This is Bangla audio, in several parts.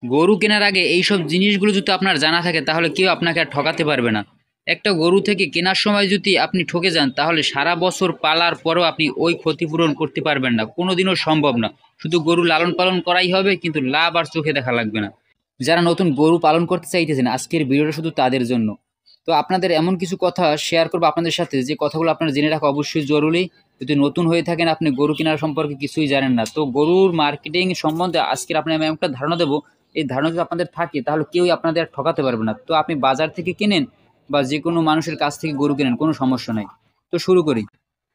গরু কেনার আগে এইসব জিনিসগুলো যদি আপনার জানা থাকে তাহলে কেউ আপনাকে আর ঠকাতে পারবে না। একটা গরু থেকে কেনার সময় যদি আপনি ঠকে যান তাহলে সারা বছর পালার পরেও আপনি ওই ক্ষতিপূরণ করতে পারবেন না, কোনোদিনও সম্ভব না। শুধু গরু লালন পালন করাই হবে, কিন্তু লাভ আর চোখে দেখা লাগবে না। যারা নতুন গরু পালন করতে চাইতেছেন আজকের ভিডিওটা শুধু তাদের জন্য। তো আপনাদের এমন কিছু কথা শেয়ার করবো আপনাদের সাথে, যে কথাগুলো আপনারা জেনে রাখা অবশ্যই জরুরি। যদি নতুন হয়ে থাকেন, আপনি গরু কেনার সম্পর্কে কিছুই জানেন না, তো গরুর মার্কেটিং সম্বন্ধে আজকের আপনার আমি একটা ধারণা দেবো। এই ধারণা যদি আপনাদের থাকে তাহলে কেউই আপনাদের আর ঠকাতে পারবে না। তো আপনি বাজার থেকে কেনেন বা যে কোনো মানুষের কাছ থেকে গরু কেনেন, কোনো সমস্যা নাই। তো শুরু করি।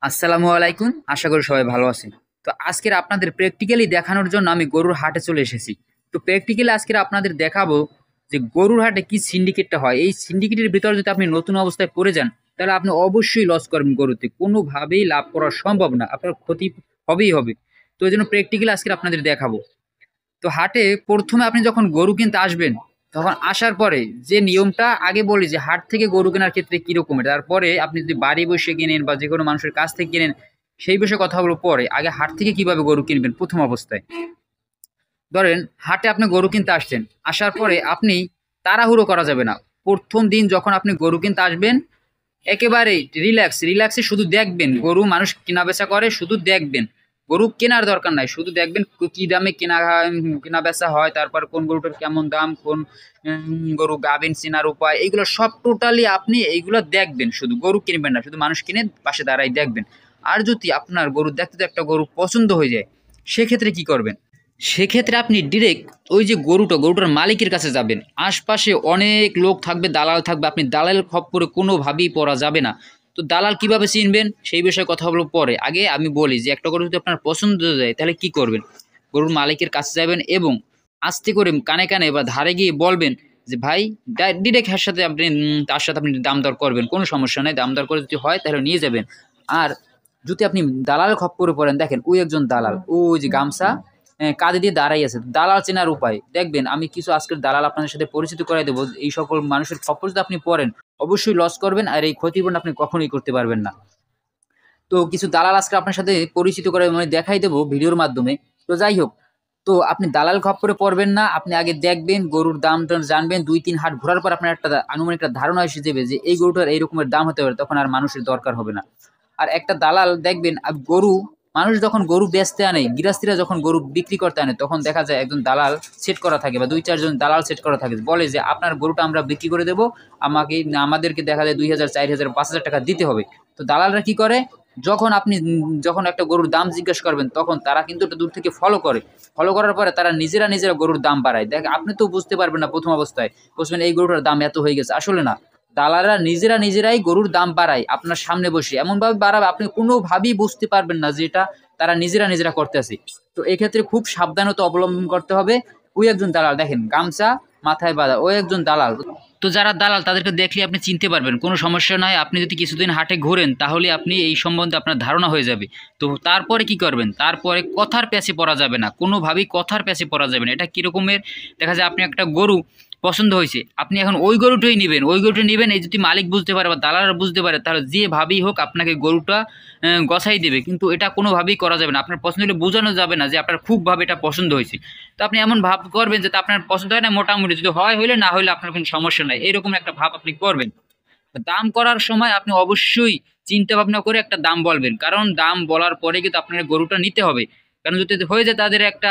আসসালামু আলাইকুম, আশা করি সবাই ভালো আছেন। তো আজকের আপনাদের প্র্যাকটিক্যালি দেখানোর জন্য আমি গরুর হাটে চলে এসেছি। তো প্র্যাকটিক্যালি আজকের আপনাদের দেখাবো যে গরুর হাটে কি সিন্ডিকেটটা হয়। এই সিন্ডিকেটের ভিতরে যদি আপনি নতুন অবস্থায় পড়ে যান তাহলে আপনি অবশ্যই লস করবেন, গরুতে কোনোভাবেই লাভ করা সম্ভব না, আপনার ক্ষতি হবেই হবে। তো এই জন্য প্র্যাকটিক্যালি আজকের আপনাদের দেখাবো। তো হাটে প্রথমে আপনি যখন গরু কিনতে আসবেন, তখন আসার পরে যে নিয়মটা আগে বলি, যে হাট থেকে গরু কেনার ক্ষেত্রে কিরকম, তারপরে আপনি যদি বাড়ি বসে কিনেন বা যে কোনো মানুষের কাছ থেকে কিনেন সেই বিষয়ে কথা বলবো পরে। আগে হাট থেকে কিভাবে গরু কিনবেন প্রথম অবস্থায়। ধরেন হাটে আপনি গরু কিনতে আসছেন, আসার পরে আপনি তাড়াহুড়ো করা যাবে না। প্রথম দিন যখন আপনি গরু কিনতে আসবেন একেবারে রিল্যাক্সে শুধু দেখবেন, গরু মানুষ কেনা বেচা করে, শুধু দেখবেন। গরু কেনার দরকার নাই, শুধু দেখবেন কি দামে কেনা বেচা হয়, তারপর কোন গরুটার কেমন দাম, কোন গরু গাভিন চেনার উপায়, এইগুলো সব টোটালি আপনি এইগুলো দেখবেন, শুধু গরু কিনবেন না, শুধু মানুষ কিনে পাশে দাঁড়াই দেখবেন। আর যদি আপনার গরু দেখতে একটা গরু পছন্দ হয়ে যায়, সেক্ষেত্রে কি করবেন? সেক্ষেত্রে আপনি ডিরেক্ট ওই যে গরুটার মালিকের কাছে যাবেন। আশপাশে অনেক লোক থাকবে, দালাল থাকবে, আপনি দালালের খপ্পরে কোনোভাবেই পড়া যাবে না। তো দালাল কিভাবে চিনবেন সেই বিষয়ে কথা বলবো পরে। আগে আমি বলি যে একটা গরু যদি আপনার পছন্দ হয়ে যায় তাহলে কি করবেন। গরুর মালিকের কাছে যাবেন এবং আস্তে করে কানে কানে বা ধারে গিয়ে বলবেন যে ভাই, ডিরেক্ট তার সাথে আপনি দাম দর করবেন, কোনো সমস্যা নেই। দাম দর করে যদি হয় তাহলে নিয়ে যাবেন। আর যদি আপনি দালালের খপ্পরে পড়েন, দেখেন ওই একজন দালাল, ওই যে গামছা কাঁধে দিয়ে দাঁড়াই আছে, দালাল চেনার উপায় দেখবেন। আমি কিছু আজকের দালাল আপনাদের সাথে পরিচিত করাই দেবো। এই সকল মানুষের খপ্পর যদি আপনি পড়েন অবশ্যই লস করবেন, আর এই ক্ষতিপূরণ আপনি কখনোই করতে পারবেন না। তো কিছু দালাল আজকে আপনার সাথে পরিচিত করে মানে দেখাই দেবো ভিডিওর মাধ্যমে। তো যাই হোক, তো আপনি দালাল খপ্পরে পড়বেন না, আপনি আগে দেখবেন, গরুর দাম টাম জানবেন। 2-3 হাট ঘোরার পর আপনার একটা আনুমানিক একটা ধারণা এসে যাবে যে এই গরুটার এই রকমের দাম হতে পারে, তখন আর মানুষের দরকার হবে না। আর একটা দালাল দেখবেন, গরু মানুষ যখন গরু বেচতে আনে, গৃহস্থীরা যখন গরু বিক্রি করতে আনে, তখন দেখা যায় একজন দালাল সেট করা থাকে বা 2-4 জন দালাল সেট করা থাকে, বলে যে আপনার গরুটা আমরা বিক্রি করে দেবো, আমাদেরকে দেখা যায় 2,000, 4,000, 5,000 টাকা দিতে হবে। তো দালালরা কি করে, যখন একটা গরুর দাম জিজ্ঞেস করবেন তখন তারা কিন্তু এটা দূর থেকে ফলো করার পরে তারা নিজেরা গরুর দাম বাড়ায়। দেখ, আপনি তো বুঝতে পারবেন না প্রথম অবস্থায়, বুঝবেন এই গরুটার দাম এত হয়ে গেছে, আসলে না। দালালরা নিজেরাই গরুর দাম বাড়ায় আপনার সামনে বসে, এমনভাবে বাড়াবে আপনি কোনোভাবেই বুঝতে পারবেন না যে এটা তারা নিজেরা করতেছে। তো এক্ষেত্রে খুব সাবধানতা অবলম্বন করতে হবে। ওই একজন দালাল দেখেন, গামছা মাথায় বাঁধা, ওই একজন দালাল। তো যারা দালাল তাদেরকে দেখলে আপনি চিনতে পারবেন, কোনো সমস্যা নয়। আপনি যদি কিছুদিন হাটে ঘোরেন তাহলে আপনি এই সম্বন্ধে আপনার ধারণা হয়ে যাবে। তো তারপরে কি করবেন, তারপরে কথার প্যাচে পড়া যাবে না, কোনোভাবেই কথার প্যাচে পড়া যাবে না। এটা কীরকমের, দেখা যায় আপনি একটা গরু পছন্দ হয়েছে, আপনি এখন ওই গরুটাই নেবেন। এই যদি মালিক বুঝতে পারে বা দালালরা বুঝতে পারে তাহলে যেভাবেই হোক আপনাকে গরুটা গছাই দেবে, কিন্তু এটা কোনোভাবেই করা যাবে না। আপনার পছন্দ হলে বোঝানো যাবে না যে আপনার খুবভাবে এটা পছন্দ হয়েছে। তো আপনি এমন ভাব করবেন যে আপনার পছন্দ হয় না, মোটামুটি যদি হইলে না হইলে আপনার কোনো সমস্যা নাই, এরকম একটা ভাব আপনি করবেন। দাম করার সময় আপনি অবশ্যই চিন্তা ভাবনা করে একটা দাম বলবেন, কারণ দাম বলার পরে কিন্তু আপনার গরুটা নিতে হবে। কারণ যদি হয়ে যায় তাদের একটা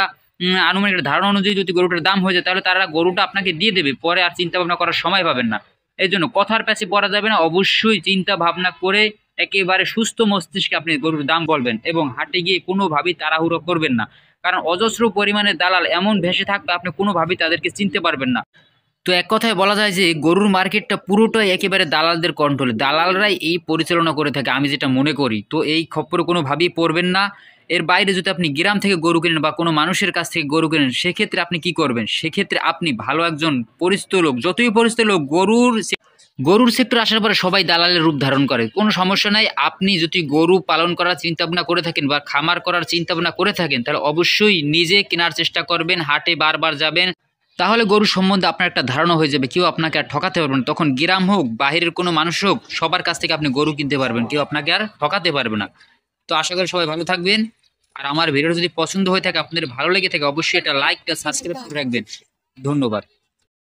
আনুমানিক একটা ধারণা অনুযায়ী যদি গরুটার দাম হয়ে যায় তাহলে তারা গরুটা আপনাকে দিয়ে দেবে, পরে আর চিন্তা ভাবনা করার সময় পাবেন না। এই জন্য কথার প্যাচে পড়া যাবে না, অবশ্যই চিন্তা ভাবনা করে একেবারে সুস্থ মস্তিষ্কে আপনি গরুর দাম বলবেন এবং হাটে গিয়ে কোনোভাবেই তাড়াহুড়ো করবেন না। কারণ অজস্র পরিমাণে দালাল এমন ভেসে থাকবে আপনি কোনোভাবেই তাদেরকে চিনতে পারবেন না। তো এক কথায় বলা যায় যে গরুর মার্কেটটা পুরোটাই একেবারে দালালদের কন্ট্রোলে, দালালরাই এই পরিচালনা করে থাকে, আমি যেটা মনে করি। তো এই খপ্পরে কোনোভাবেই পড়বেন না। এর বাইরে যদি আপনি গ্রাম থেকে গরু কেনেন বা কোনো মানুষের কাছ থেকে গরু কেনেন, সেক্ষেত্রে আপনি কি করবেন, সেক্ষেত্রে আপনি ভালো একজন পরিচিত লোক, যতই পরিচিত লোক, গরুর সেক্টর আসার পরে সবাই দালালের রূপ ধারণ করে, কোনো সমস্যা নাই। আপনি যদি গরু পালন করার চিন্তাভাবনা করে থাকেন বা খামার করার চিন্তাভাবনা করে থাকেন তাহলে অবশ্যই নিজে কেনার চেষ্টা করবেন, হাটে বারবার যাবেন, তাহলে গরু সম্বন্ধে আপনার একটা ধারণা হয়ে যাবে, কেউ আপনাকে আর ঠকাতে পারবে না। তখন গ্রাম হোক বাহিরের কোনো মানুষ হোক, সবার কাছ থেকে আপনি গরু কিনতে পারবেন, কেউ আপনাকে আর ঠকাতে পারবে না। তো আশা করি সবাই ভালো থাকবেন। আর আমার ভিডিও যদি পছন্দ হয়ে থাকে, আপনাদের ভালো লেগে থাকে, অবশ্যই এটা লাইক সাবস্ক্রাইব করে রাখবেন। ধন্যবাদ।